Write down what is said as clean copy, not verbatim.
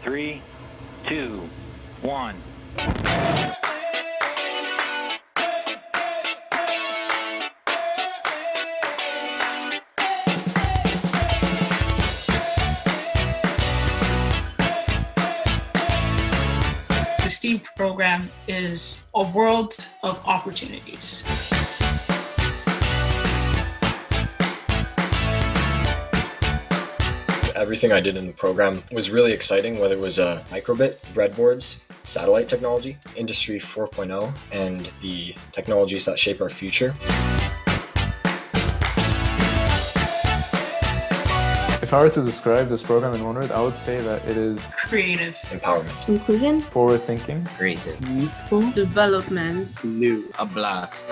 3, 2, 1. The STEAM program is a world of opportunities. Everything I did in the program was really exciting, whether it was microbit, breadboards, satellite technology, Industry 4.0, and the technologies that shape our future. If I were to describe this program in one word, I would say that it is Creative. Empowerment. Inclusion. Forward-thinking. Creative. Useful. Development. New. A blast.